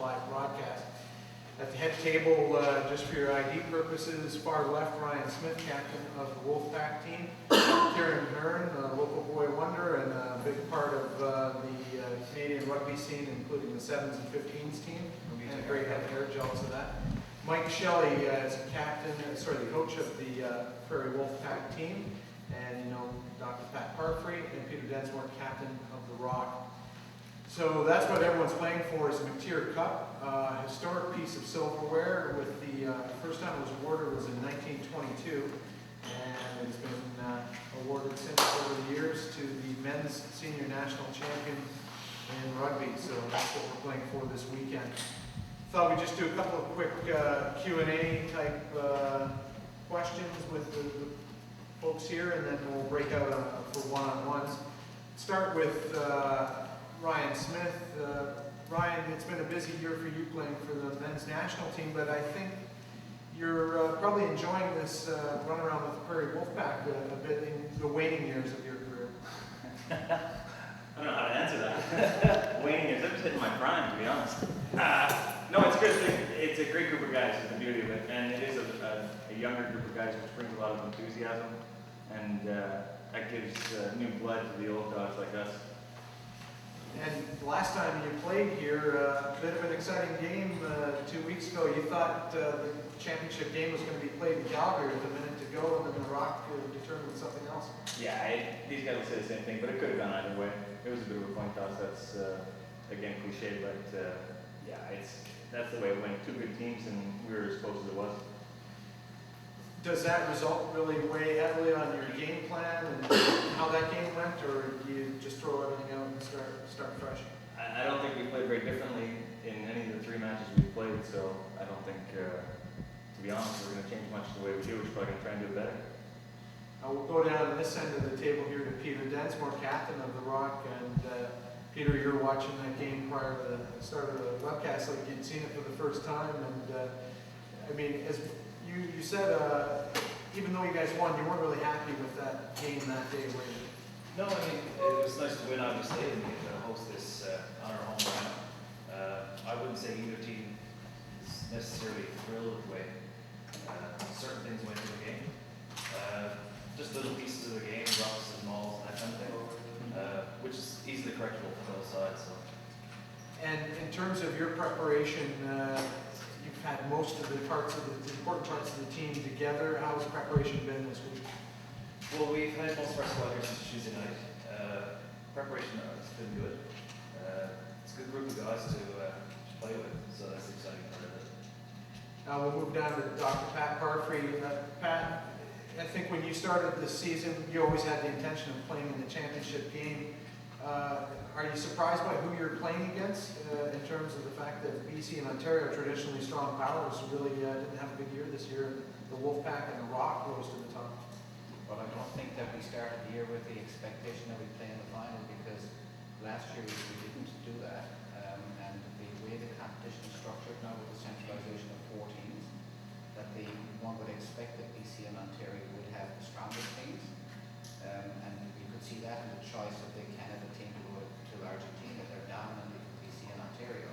live broadcast. At the head table, just for your ID purposes, far left, Ryan Smith, captain of the Wolfpack team. Kieran Hearn, local boy wonder and a big part of the Canadian rugby scene, including the 7s and 15s team. And a great head hair, jealous of that. Mike Shelley is the coach of the Prairie Wolfpack team. And Dr. Pat Parfrey and Peter Densmore, captain of the Rock. So that's what everyone's playing for is the McTier Cup, historic piece of silverware. With the first time it was awarded was in 1922, and it's been awarded since over the years to the men's senior national champion in rugby. So that's what we're playing for this weekend. Thought we'd just do a couple of quick Q&A type questions with the folks here, and then we'll break out for one-on-ones. Start with Ryan Smith. Ryan, it's been a busy year for you playing for the men's national team, but I think you're probably enjoying this run around with the Prairie Wolfpack a bit in the waning years of your career. I don't know how to answer that. Waning years, I'm just hitting my prime, to be honest. No, it's good. It's a great group of guys, is the beauty of it, and it is a younger group of guys, which brings a lot of enthusiasm, and that gives new blood to the old dogs like us. And last time you played here, a bit of an exciting game 2 weeks ago. You thought the championship game was going to be played in Calgary with a minute to go, and then the Rock determined something else. Yeah, these guys will say the same thing, but it could have gone either way. It was a bit of a coin toss. That's again cliche, but yeah, that's the way it went. Two good teams, and we were as close as it was. Does that result really weigh heavily on your game plan and how that game went, or do you just throw everything out and start fresh? I don't think we played very differently in any of the 3 matches we played, so I don't think, to be honest, we're going to change much the way we do. We're probably going to try and do it better. We'll go down this end of the table here to Peter Densmore, captain of the Rock, and Peter, you're watching that game prior to the start of the webcast, like you'd seen it for the first time, and I mean, as you said, even though you guys won, you weren't really happy with that game that day, were you? No, I mean, it was nice to win, obviously, and to host this on our home ground. I wouldn't say either team is necessarily thrilled with the way certain things went in the game. Just little pieces of the game, rocks and mauls, that kind of thing, which is easily correctable for both sides. So. And in terms of your preparation, you've had most of the important parts of the team together. How has preparation been this week? Well, we've had most of our squad here since Tuesday night. Preparation has been good. It's a good group of guys to play with, so that's the exciting part of it. Now we'll move down to Dr. Pat Parfrey. Pat, I think when you started this season, you always had the intention of playing in the championship game. Are you surprised by who you're playing against in terms of the fact that BC and Ontario, traditionally strong powers, really didn't have a good year this year? The Wolfpack and the Rock rose to the top. Well, I don't think that we started the year with the expectation that we'd play in the final, because last year we didn't do that. And the way the competition is structured now with the centralization of 4 teams, that one would expect that BC and Ontario would have the strongest teams. And you could see that in the choice of the Canada team to go to Argentina. They're dominantly from BC and Ontario.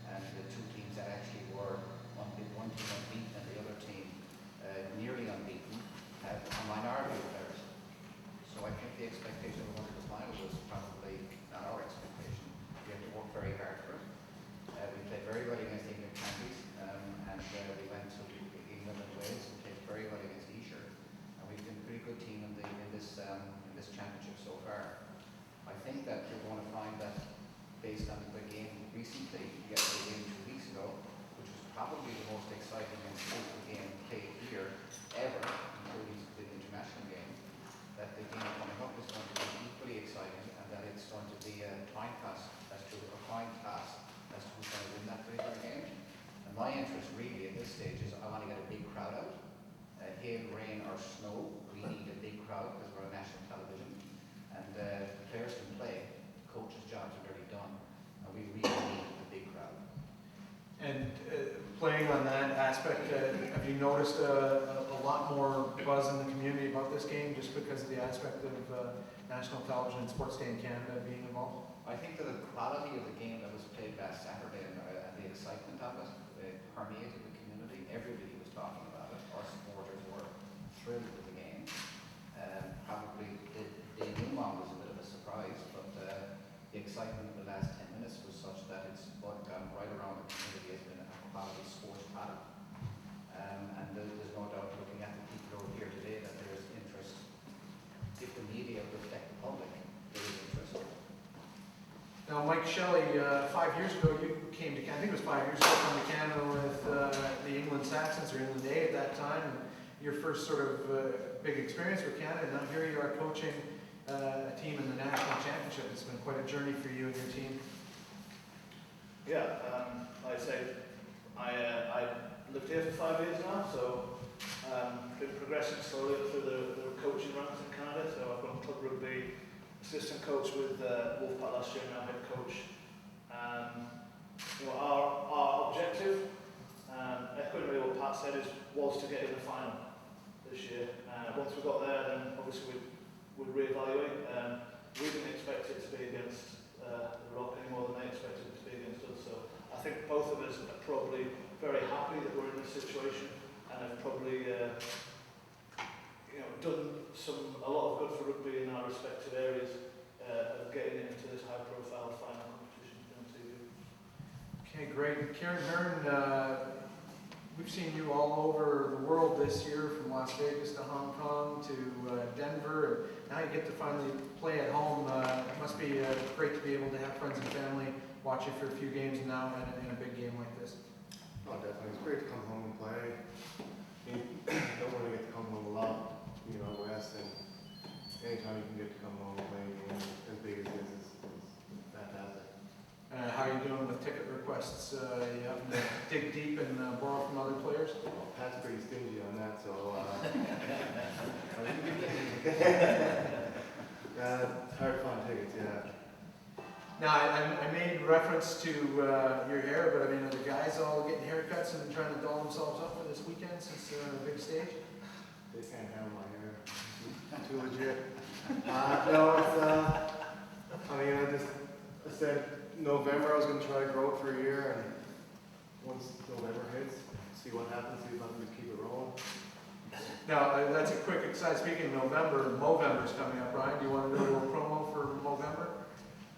And the 2 teams that actually were one team unbeaten and the other team nearly unbeaten have a minority of players. So I think the expectation of going to the final was probably not our expectation. We had to work very hard for it. We played very well against England counties, and we went to England and Wales and played very well against Esher. And we've been a pretty good team in this championship so far. I think that you're going to find that based on the game recently, you get the game 2 weeks ago, which was probably the most exciting and fruitful game played here ever, including the international game, that the game coming up is going to be equally exciting, and that it's going to be a coin toss as to who's going to win that particular game. And my interest really at this stage is I want to get a big crowd out. Hail, rain or snow, we need a big crowd because we're on national television, and the players can play. Coaches' jobs are already done, and we really need a big crowd. And playing on that aspect, have you noticed a lot more buzz in the community about this game just because of the aspect of national television and Sports Day in Canada being involved? I think that the quality of the game that was played last Saturday and the Shelley, 5 years ago, you came to Canada, I think it was 5 years ago, come to Canada with the England Saxons, or England A at that time, and your first sort of big experience with Canada. Now here you are coaching a team in the national championship. It's been quite a journey for you and your team. Yeah, like I say, I lived here for 5 years now, so been progressing slowly up through the coaching ranks in Canada. So I've gone club rugby, assistant coach with Wolfpack last year, now head coach. You know, our objective, echoing really what Pat said, was to get in the final this year. Once we got there, then obviously we'd reevaluate. We didn't expect it to be against the Rock any more than they expected it to be against us. So I think both of us are probably very happy that we're in this situation, and have probably you know, done a lot of good for rugby in our respective areas of getting it into this high-profile final competition on TV. Okay, great. Kieran Hearn, we've seen you all over the world this year, from Las Vegas to Hong Kong to Denver, and now you get to finally play at home. It must be great to be able to have friends and family watch you for a few games now in a big game like this. Oh, definitely. It's great to come home and play. You don't really get to come home a lot, you know, West, and anytime you can get to come home and play a game as big as this is fantastic. How are you doing with ticket requests? You having to dig deep and borrow from other players? Well, Pat's pretty stingy on that, so it's hard to find tickets, yeah. Now, I made reference to your hair, but I mean, are the guys all getting haircuts and trying to doll themselves up for this weekend since they're on a big stage? They can't handle my hair. It's too legit. No, it's, I mean, I said November I was going to try to grow it for a year, and once November hits, see what happens, see if I can just keep it rolling. Now, that's a quick aside. Speaking of November, Movember's coming up. Brian, do you want to do a little promo for Movember?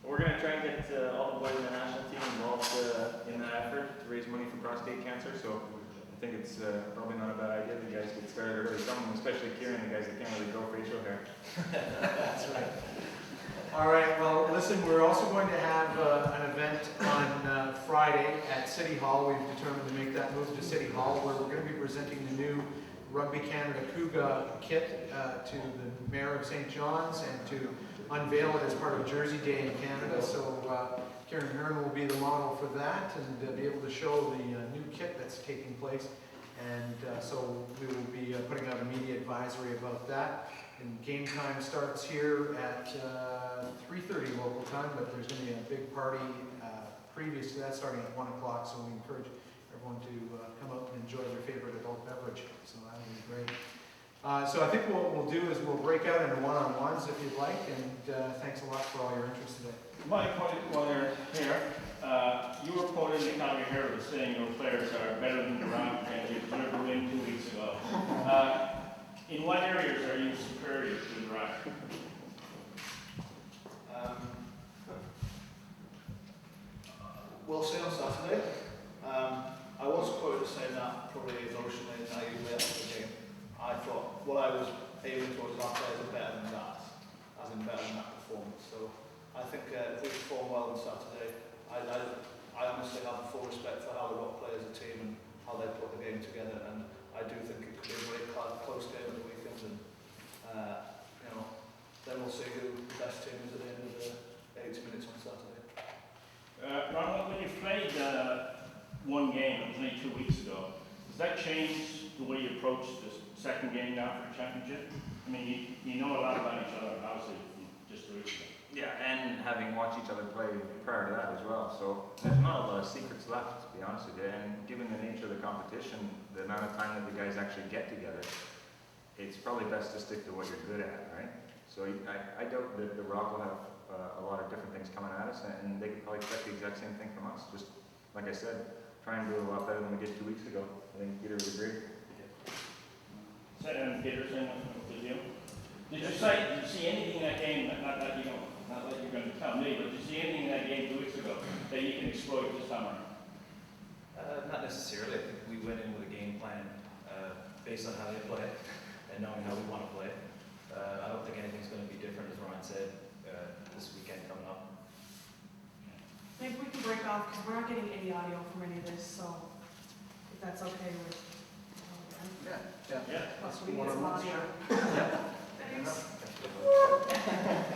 We're going to try and get all the boys in the national team involved in that effort to raise money for prostate cancer. So I think it's probably not a bad idea. The guys get started early. Some of them, especially Kieran, the guys that can't really grow facial hair. That's right. All right. Well, listen, we're also going to have an event on Friday at City Hall. We've determined to make that move to City Hall, where we're going to be presenting the new Rugby Canada Cougar kit to the Mayor of St. John's and to unveil it as part of Jersey Day in Canada. So Kieran Hearn will be the model for that and be able to show the new kit that's taking place. And so we will be putting out a media advisory about that. And game time starts here at 3:30 local time, but there's going to be a big party previous to that starting at 1 o'clock. So we encourage everyone to come out and enjoy their favorite adult beverage. So that will be great. So I think what we'll do is we'll break out into one-on-ones if you'd like, and thanks a lot for all your interest today. My point while they're here, you were quoted in the Calgary Herald as saying your players are better than the Rock and you deserved a win 2 weeks ago. In what areas are you superior to the Rock? We'll see on Saturday. I was quoted as saying that probably emotionally and naively after the game. I thought what I was aiming towards our players are better than that, as in better than that performance. So I think if we perform well on Saturday, I honestly have full respect for how the Rock play as a team and how they put the game together, and I do think it could be a great close game at the weekend, and you know, then we'll see who the best team is at the end of the 80 minutes on Saturday. Ronald, when you played one game, it was only 2 weeks ago, does that change the way you approach this second game now for the championship? I mean, you know a lot about each other, obviously, from just 2 weeks ago. Yeah, and having watched each other play prior to that as well. So there's not a lot of secrets left, to be honest with you. And given the nature of the competition, the amount of time that the guys actually get together, it's probably best to stick to what you're good at, right? So I doubt that the Rock will have a lot of different things coming at us, and they could probably expect the exact same thing from us. Just like I said, try and do a lot better than we did 2 weeks ago. I think Peter would agree. Peter, same with you. Did you see anything in that game, not that you're going to tell me, but did you see anything in that game 2 weeks ago that you can exploit this time around? Not necessarily. I think we went in with a game plan based on how they play and knowing how we want to play. I don't think anything's going to be different, as Ryan said, this weekend coming up. Maybe we can break off, because we're not getting any audio from any of this, so if that's okay with. Yeah. Yeah. Plus we One get some on one, audio. sure. Thanks.